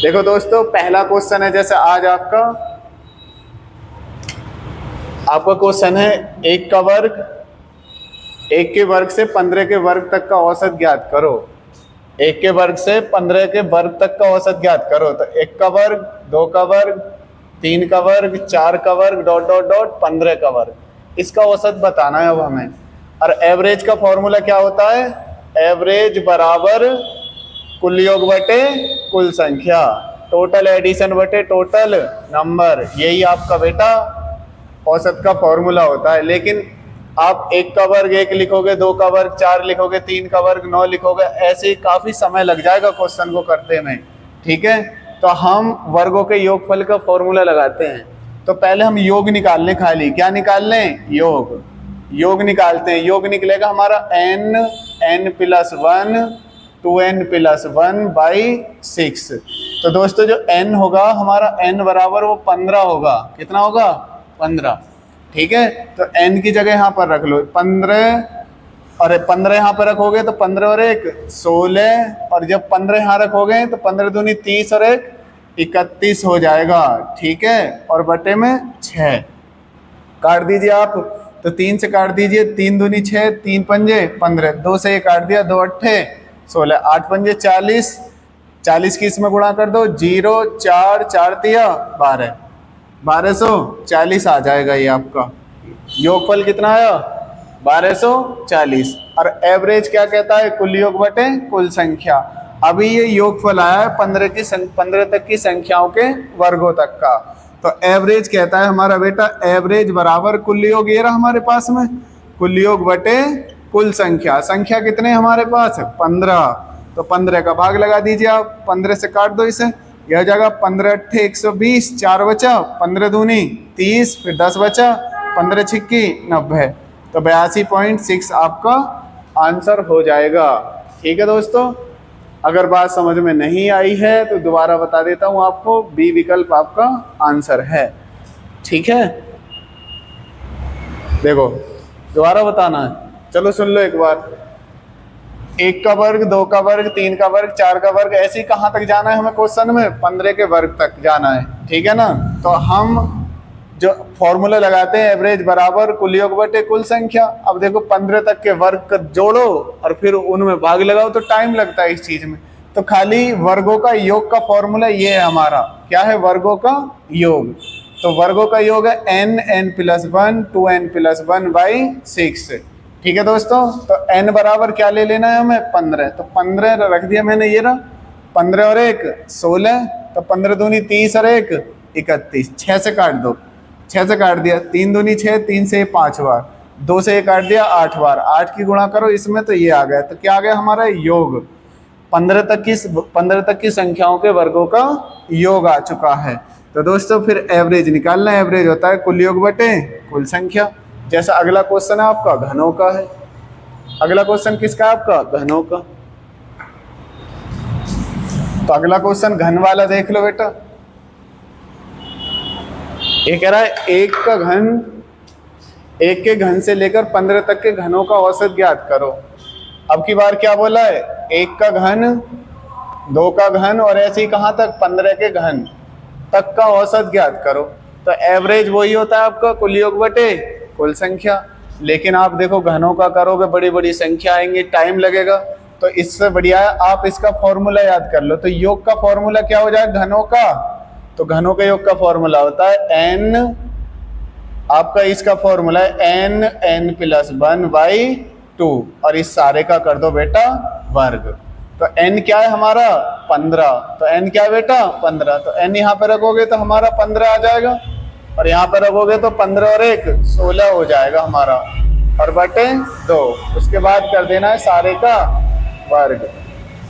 देखो दोस्तों, पहला क्वेश्चन है, जैसे आज आपका क्वेश्चन है एक का वर्ग, एक के वर्ग से 15 के वर्ग तक का औसत ज्ञात करो। एक के वर्ग से 15 के वर्ग तक का औसत ज्ञात करो। तो एक का वर्ग, दो का वर्ग, तीन का वर्ग, चार का वर्ग, डॉट डॉट डॉट 15 का वर्ग, इसका औसत बताना है अब हमें। और एवरेज का फॉर्मूला क्या होता है? एवरेज बराबर कुल योग बटे कुल संख्या, टोटल एडिशन बटे टोटल नंबर, यही आपका बेटा औसत का फॉर्मूला होता है। लेकिन आप एक का वर्ग एक लिखोगे, दो का वर्ग चार लिखोगे, तीन का वर्ग 9 लिखोगे, ऐसे ही काफी समय लग जाएगा क्वेश्चन को करते में। ठीक है, तो हम वर्गों के योगफल का फॉर्मूला लगाते हैं। तो पहले हम योग निकाल लें, खाली क्या निकाल लें? योग निकालते हैं। योग निकलेगा हमारा n plus 1 2n plus 1 by 6। तो दोस्तों जो n होगा हमारा, n बराबर वो 15 होगा। कितना होगा? 15। ठीक है, तो n की जगह यहाँ पर रख लो 15, और 15 यहाँ पर रखोगे तो 15 और 1 16, और जब 15 यहाँ रखोगे तो 15 दूनी 30 और 1 31 हो जाएगा। ठीक है, और बटे में 6 काट दीजिए आप, तो 3 से काट दीजिए, 3 दूनी 6, 3 पंजे 15, 2 से ये काट दिया, 2 अट्ठे 16, 8 पंजे 40, 40 की इसमें गुणा कर दो, 0 4 4 दिया 12, 1240 आ जाएगा ये आपका योगफल। कितना आया? 1240। और एवरेज क्या कहता है? कुल योग बटे कुल संख्या। अभी ये योगफल आया है 15 तक की संख्याओं के वर्गों तक का। तो एवरेज कहता है हमारा बेटा, एवरेज बराबर कुल योग, ये रहा हमारे पास में, कुल योग बटे कुल संख्या। संख्या कितने हमारे पास? 15। तो 15 का भाग लगा दीजिए आप, 15 से काट दो इसे, यह हो जाएगा 15 अट्ठे 120, 4 बचा, 15 दूनी 30, फिर 10 बचा, 15 छिक्की 90। तो 82.6 आपका आंसर हो जाएगा। ठीक है दोस्तों, अगर बात समझ में नहीं आई है तो दोबारा बता देता हूं आपको, बी विकल्प आपका आंसर है। ठीक है, देखो दोबारा बताना है, चलो सुन लो एक बार। एक का वर्ग, दो का वर्ग, तीन का वर्ग, चार का वर्ग, ऐसे ही कहाँ तक जाना है हमें क्वेश्चन में? 15 के वर्ग तक जाना है। ठीक है ना, तो हम जो फॉर्मूला लगाते हैं एवरेज बराबर कुल योग बटे कुल संख्या। अब देखो 15 तक के वर्ग का जोड़ो और फिर उनमें भाग लगाओ, तो टाइम लगता है इस चीज में। तो खाली वर्गों का योग का फॉर्मूला ये है हमारा, क्या है? वर्गों का योग। तो वर्गों का योग है n plus 1 2n plus 1 by 6। ठीक है दोस्तों, तो n बराबर क्या ले लेना है हमें? 15। तो 15 रख दिया मैंने, ये रहा 15 और 1 16, तो 15 दूनी 30 और 1 31, 6 से काट दो, 6 से काट दिया, 3 दूनी 6, 3 से 5 बार, 2 से काट दिया 8 बार, 8 की गुणा करो इसमें, तो ये आ गया। तो क्या आ गया हमारा? योग। 15 तक की संख्याओं के वर्गों का योग आ चुका है। तो दोस्तों फिर एवरेज निकालना है। एवरेज होता है कुल योग बटे कुल संख्या। जैसा अगला क्वेश्चन है आपका घनों का है। अगला क्वेश्चन किसका है आपका? घनों का। तो अगला क्वेश्चन घन वाला देख लो बेटा। ये कह रहा है एक का घन, एक के घन से लेकर 15 तक के घनों का औसत ज्ञात करो। अब की बार क्या बोला है? एक का घन, दो का घन, और ऐसे ही कहां तक? 15 के घन तक का औसत ज्ञात करो। तो एवरेज वही होता है आपका कुल योग बटे कुल संख्या। लेकिन आप देखो घनों का करोगे, बड़ी बड़ी संख्या आएंगी, टाइम लगेगा। तो इससे बढ़िया है आप इसका फॉर्मूला याद कर लो। तो योग का फॉर्मूला क्या हो जाएगा घनों का? तो घनों के योग का फॉर्मूला होता है n, आपका इसका फॉर्मूला है n प्लस 1 बाई 2, और इस सारे का कर दो बेटा वर्ग। तो n क्या है हमारा? 15। तो n क्या है बेटा? 15। तो n यहाँ पे रखोगे तो हमारा 15 आ जाएगा, और यहाँ पे रखोगे तो 15 और 1 16 हो जाएगा हमारा, और बटे 2। उसके बाद कर देना है सारे का वर्ग।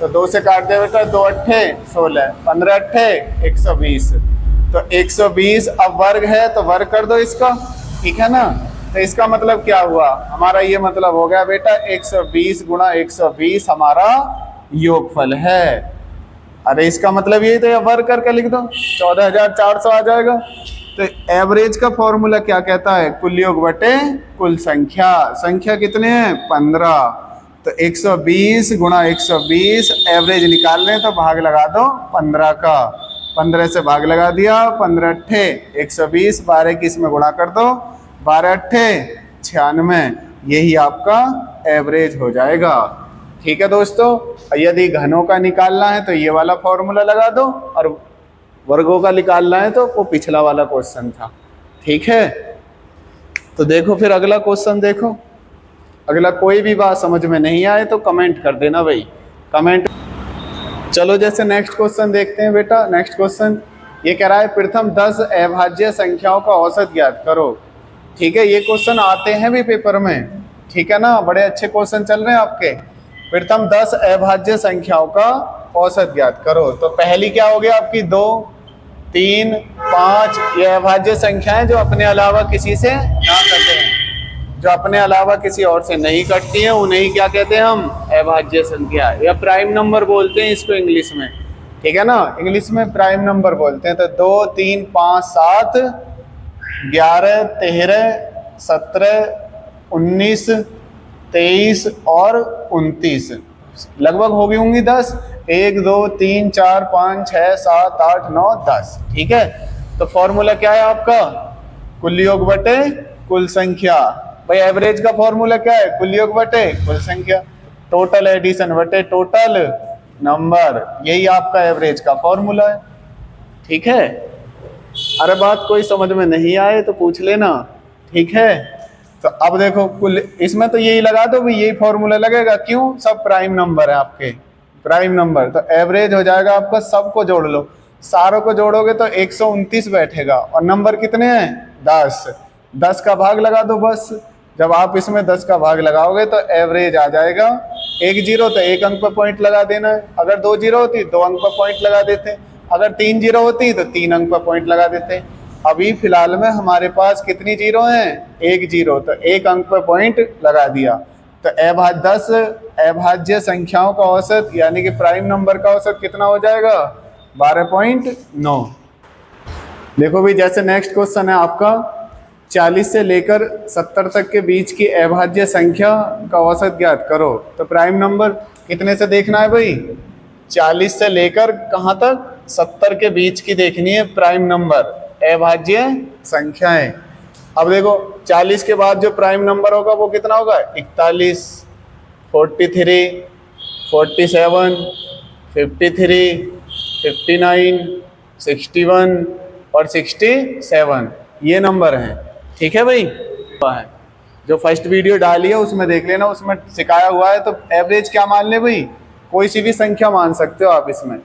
तो 2 से काट दे बेटा, 2 अट्ठे 16, 15 अट्ठे 120। तो 120 अब वर्ग है तो वर्ग कर दो इसका। ठीक है ना, तो इसका मतलब क्या हुआ हमारा? ये मतलब हो गया बेटा 120 गुणा 120 हमारा योगफल है। अरे इसका मतलब यही तो, वर्ग करके लिख दो, 14,400 आ जाएगा। तो एवरेज का फॉर्मूला क्या कहता है? कुल योग बटे कुल संख्या। संख्या कितने हैं? 15। तो 120 गुणा 120, एवरेज निकाल रहे हैं तो भाग लगा दो 15 का, 15 से भाग लगा दिया, 15 अट्ठे 120, 12 की इसमें गुणा कर दो, 12 अट्ठे 96, यही आपका एवरेज हो जाएगा। ठीक है दोस्तों, यदि घनों का निकालना है तो ये वाला फॉर्मूला लगा दो, और वर्गों का निकालना है तो वो पिछला वाला क्वेश्चन था। ठीक है, तो देखो फिर अगला क्वेश्चन देखो। अगला कोई भी बात समझ में नहीं आए तो कमेंट कर देना भाई, कमेंट। चलो जैसे नेक्स्ट क्वेश्चन देखते हैं बेटा। नेक्स्ट क्वेश्चन ये कह रहा है प्रथम 10 अभाज्य संख्याओं का औसत ज्ञात करो। ठीक है, ये क्वेश्चन आते हैं भी पेपर में, ठीक है ना, बड़े अच्छे क्वेश्चन चल रहे हैं आपके। प्रथम 10 अभाज्य संख्याओं का औसत ज्ञात करो। तो पहली क्या हो गया आपकी 2, 3, 5, ये अभाज्य संख्याएं जो अपने अलावा किसी से ना कटे, जो अपने अलावा किसी और से नहीं कटती हैं, उन्हें क्या कहते हैं हम, अभाज्य संख्या या प्राइम नंबर बोलते हैं इसको इंग्लिश में। ठीक है ना, इंग्लिश में प्राइम नंबर बोलते हैं। तो 2, 3, 5, 7, 11, 13, 17, 19, 23 और 29, लगभग हो गई होंगी 10। 1, 2, 3, 4, 5, 6, 7, 8, 9, 10। ठीक है, तो फॉर्मूला क्या है आपका, कुल योग बटे कुल संख्या। भाई एवरेज का फॉर्मूला क्या है, कुल योग बटे कुल संख्या, टोटल एडिशन बटे टोटल नंबर, यही आपका एवरेज का फॉर्मूला है। ठीक है, अरे बात कोई समझ में नहीं आए तो पूछ लेना। ठीक है, तो अब देखो कुल, इसमें तो यही लगा दो भाई, यही फॉर्मूला लगेगा। क्यों, सब प्राइम नंबर है आपके, प्राइम नंबर। तो एवरेज हो जाएगा आपका, सबको जोड़ लो, सारों को जोड़ोगे तो 129 बैठेगा, और नंबर कितने हैं 10, 10 का भाग लगा दो बस। जब आप इसमें 10 का भाग लगाओगे तो एवरेज आ जाएगा। 1 जीरो तो 1 अंक पर पॉइंट लगा देना है, अगर 2 जीरो होती 2 अंक पर पॉइंट लगा देते, अगर 3 जीरो होती तो 3 अंक पर पॉइंट लगा देते। अभी फिलहाल में हमारे पास कितनी जीरो हैं, 1 जीरो, तो 1 अंक पर पॉइंट लगा दिया। तो 10 अभाज्य संख्याओं का औसत यानी कि प्राइम नंबर का औसत कितना हो जाएगा, 12.9। देखो भी जैसे नेक्स्ट क्वेश्चन है आपका, 40 से लेकर 70 तक के बीच की अभाज्य संख्या का औसत ज्ञात करो। तो प्राइम नंबर कितने से देखना है भाई, 40 से लेकर कहाँ तक, 70 के बीच की देखनी है प्राइम नंबर, अभाज्य संख्याएं। अब देखो 40 के बाद जो प्राइम नंबर होगा वो कितना होगा, 41, 43, 47, 53, 59, 61 और 67, ये नंबर हैं। ठीक है भाई, जो फर्स्ट वीडियो डाली है उसमें देख लेना, उसमें सिखाया हुआ है। तो एवरेज क्या मान ले भाई, कोई सी भी संख्या मान सकते हो आप, इसमें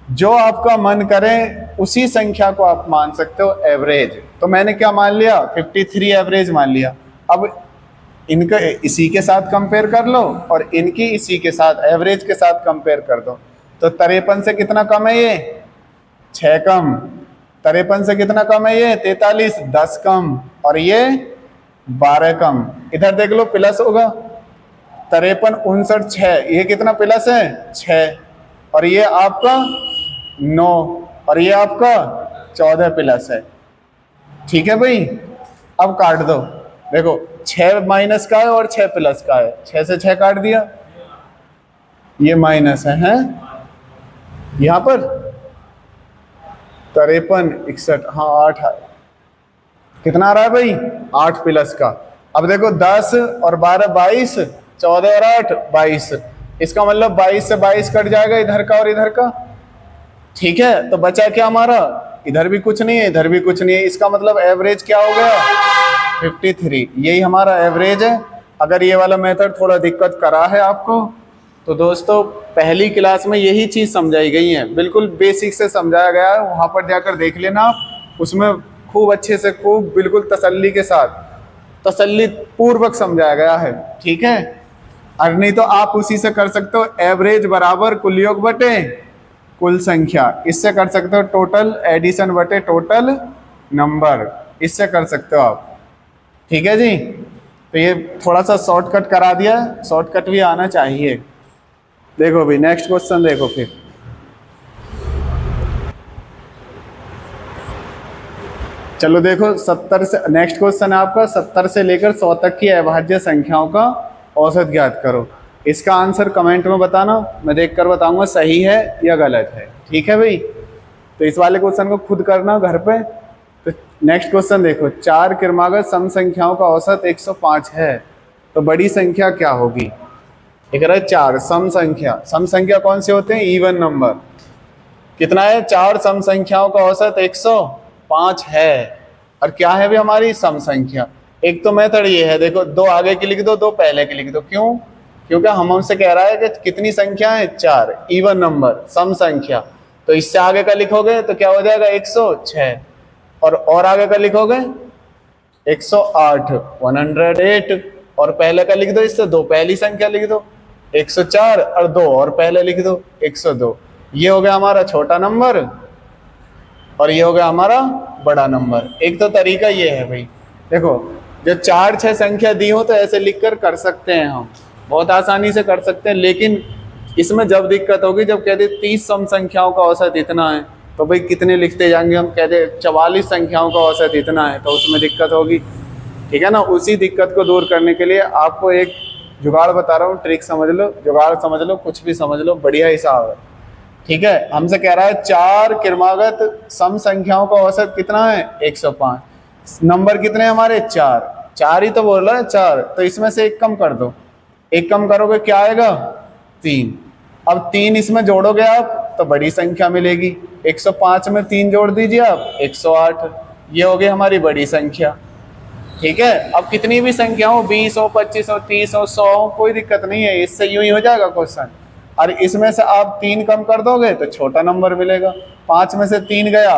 जो आपका मन करे उसी संख्या को आप मान सकते हो एवरेज। तो मैंने क्या मान लिया, 53 एवरेज मान लिया। अब इनका इसी के साथ कंपेयर कर लो और इनकी इसी के साथ एवरेज के साथ कंपेयर कर दो। तो 53 से कितना कम है ये, 6 कम। 53 से कितना कम है ये, 43, 10 कम, और ये 12 कम। इधर देख लो प्लस होगा, 53, 59, 6, ये कितना प्लस है, 6, और ये आपका 9, और ये आपका 14 प्लस है। ठीक है भाई, अब काट दो, देखो 6 माइनस का है और 6 प्लस का है, 6 से 6 काट दिया, ये माइनस है यहाँ पर 53, 61, हाँ 8 है, कितना आ रहा है भाई, 8 प्लस का। अब देखो 10 और 12 22, 14 और 8 22, इसका मतलब 22 से 22 कट जाएगा इधर का और इधर का। ठीक है, तो बचा क्या हमारा, इधर भी कुछ नहीं है, इधर भी कुछ नहीं है, इसका मतलब एवरेज क्या हो गया, 53, यही हमारा एवरेज है। अगर ये वाला मेथड थोड़ा दिक्कत करा है आपको तो दोस्तों पहली क्लास में यही चीज़ समझाई गई है, बिल्कुल बेसिक से समझाया गया है, वहाँ पर जाकर देख लेना आप, उसमें खूब अच्छे से, खूब बिल्कुल तसल्ली के साथ, तसल्ली पूर्वक समझाया गया है। ठीक है, और नहीं तो आप उसी से कर सकते हो, एवरेज बराबर कुल योग बटे कुल संख्या, इससे कर सकते हो टोटल एडिशन बटे टोटल नंबर, इससे कर सकते हो आप। ठीक है जी, तो ये थोड़ा सा शॉर्टकट करा दिया, शॉर्टकट भी आना चाहिए। देखो भी नेक्स्ट क्वेश्चन देखो फिर, चलो देखो 70 से, नेक्स्ट क्वेश्चन है आपका 70 से लेकर 100 तक की अभाज्य संख्याओं का औसत ज्ञात करो। इसका आंसर कमेंट में बताना, मैं देखकर बताऊंगा सही है या गलत है। ठीक है भाई, तो इस वाले क्वेश्चन को खुद करना घर पे। तो नेक्स्ट क्वेश्चन देखो, 4 क्रमागत सम संख्याओं का औसत 105 है, तो बड़ी संख्या क्या होगी। एक रहा 4 सम संख्या कौन से होते हैं, इवन नंबर। कितना है, 4 सम संख्याओं का औसत 105 है, और क्या है भी हमारी सम संख्या। एक तो मेथड ये है, देखो 2 आगे की लिख दो, 2 पहले की लिख दो। क्यों, क्योंकि हम हमसे कह रहा है कि कितनी संख्या है, 4 इवन नंबर सम संख्या। तो इससे आगे का लिखोगे तो क्या हो जाएगा 106, और आगे का लिखोगे 108 108, और पहले का लिख दो, इससे 2 पहली संख्या लिख दो 104, और 2 और पहले लिख दो 102। ये हो गया हमारा छोटा नंबर, और ये हो गया हमारा बड़ा नंबर। एक तो तरीका ये है भाई, देखो जब 4-6 संख्या दी हो तो ऐसे लिखकर कर सकते हैं, हम बहुत आसानी से कर सकते हैं। लेकिन इसमें जब दिक्कत होगी जब कह दे 30 सम संख्याओं का औसत इतना है, तो भाई कितने लिखते जाएंगे हम। कह दे 44 संख्याओं का औसत इतना है, तो उसमें दिक्कत होगी। ठीक है ना, उसी दिक्कत को दूर करने के लिए आपको एक जुगाड़ बता रहा हूँ, ट्रिक समझ लो, जुगाड़ समझ लो, कुछ भी समझ लो, बढ़िया हिसाब है। ठीक है, हमसे कह रहा है 4 क्रमागत सम संख्याओं का औसत कितना है 105। नंबर कितने हमारे 4 ही तो बोल रहा है 4, तो इसमें से एक कम कर दो। एक कम करोगे क्या आएगा 3। अब 3 इसमें जोड़ोगे आप तो बड़ी संख्या मिलेगी। 105 में 3 जोड़ दीजिए आप 108, ये हो गई हमारी बड़ी संख्या। ठीक है, अब कितनी भी संख्या हो, 20 हो, 25 हो, 30 हो, 100 हो, कोई दिक्कत नहीं है, इससे यूं ही हो जाएगा क्वेश्चन। और इसमें से आप 3 कम कर दोगे तो छोटा नंबर मिलेगा। 5 में से 3 गया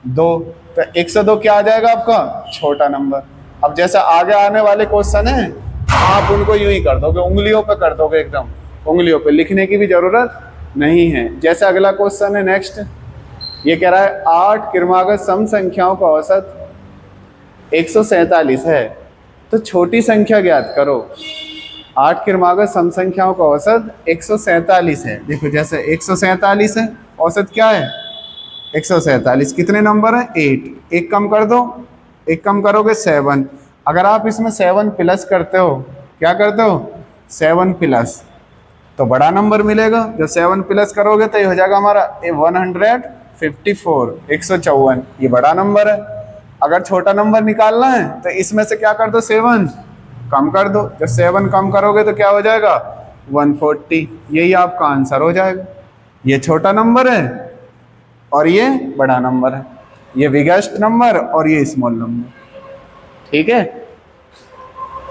2, तो 102 क्या आ जाएगा आपका, छोटा नंबर। अब जैसे आगे आने वाले क्वेश्चन है आप उनको यूं ही कर दोगे, उंगलियों पे कर दोगे, एकदम उंगलियों पे, लिखने की भी जरूरत नहीं है। जैसे अगला क्वेश्चन है नेक्स्ट, ये कह रहा है 8 क्रमागत सम संख्याओं का औसत 147 है, तो छोटी संख्या ज्ञात करो। 8 क्रमागत सम संख्याओं का औसत 147 है। देखो जैसे 147 है, औसत क्या है 147, कितने नंबर है 8, एक कम कर दो, एक कम करोगे 7। अगर आप इसमें 7 प्लस करते हो, क्या करते हो 7 प्लस, तो बड़ा नंबर मिलेगा। जब 7 प्लस करोगे तो ये हो जाएगा हमारा 154 154, ये बड़ा नंबर है। अगर छोटा नंबर निकालना है तो इसमें से क्या कर दो 7 कम कर दो। जब 7 कम करोगे तो क्या हो जाएगा 140, यही आपका आंसर हो जाएगा। ये छोटा नंबर है और ये बड़ा नंबर है, ये बिगेस्ट नंबर और ये स्मॉल नंबर। ठीक है,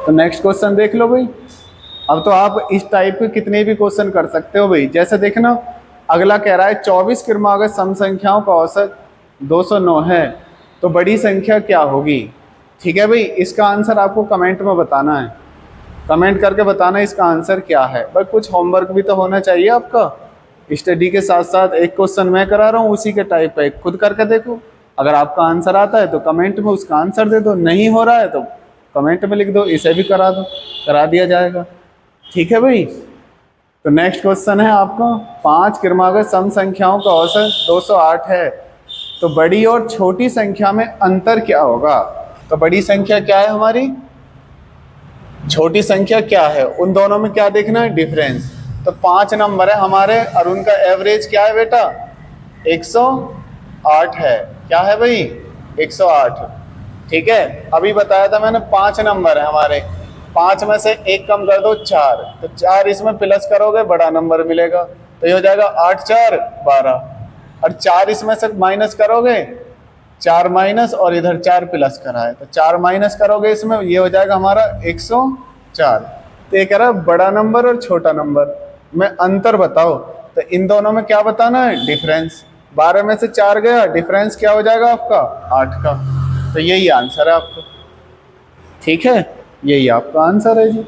तो नेक्स्ट क्वेश्चन देख लो भाई। अब तो आप इस टाइप के कितने भी क्वेश्चन कर सकते हो भाई। जैसे देखना, अगला कह रहा है 24 क्रमागत सम संख्याओं का औसत 209 है, तो बड़ी संख्या क्या होगी। ठीक है भाई, इसका आंसर आपको कमेंट में बताना है, कमेंट करके बताना इसका आंसर क्या है। भाई कुछ होमवर्क भी तो होना चाहिए आपका, स्टडी के साथ साथ एक क्वेश्चन मैं करा रहा हूँ उसी के टाइप पे खुद करके देखो। अगर आपका आंसर आता है तो कमेंट में उसका आंसर दे दो, नहीं हो रहा है तो कमेंट में लिख दो, इसे भी करा दो, करा दिया जाएगा। ठीक है भाई, तो नेक्स्ट क्वेश्चन है आपका 5 क्रमागत सम संख्याओं का औसत 208 है, तो बड़ी और छोटी संख्या में अंतर क्या होगा। तो बड़ी संख्या क्या है हमारी, छोटी संख्या क्या है, उन दोनों में क्या देखना है डिफरेंस। तो 5 नंबर है हमारे और उनका एवरेज क्या है बेटा 108 है। क्या है भाई 108। ठीक है, अभी बताया था मैंने 5 नंबर है हमारे, 5 में से एक कम कर दो 4, तो 4 इसमें प्लस करोगे बड़ा नंबर मिलेगा, तो ये हो जाएगा 8 4 12, और 4 इसमें से माइनस करोगे 4 माइनस और इधर 4 प्लस करा है, तो 4 माइनस करोगे इसमें, ये हो जाएगा हमारा 104। तो ये कह रहा है बड़ा नंबर और छोटा नंबर में अंतर बताओ, तो इन दोनों में क्या बताना है डिफरेंस। 12 में से 4 गया, डिफरेंस क्या हो जाएगा आपका 8 का, तो यही आंसर है आपका। ठीक है, यही आपका आंसर है जी।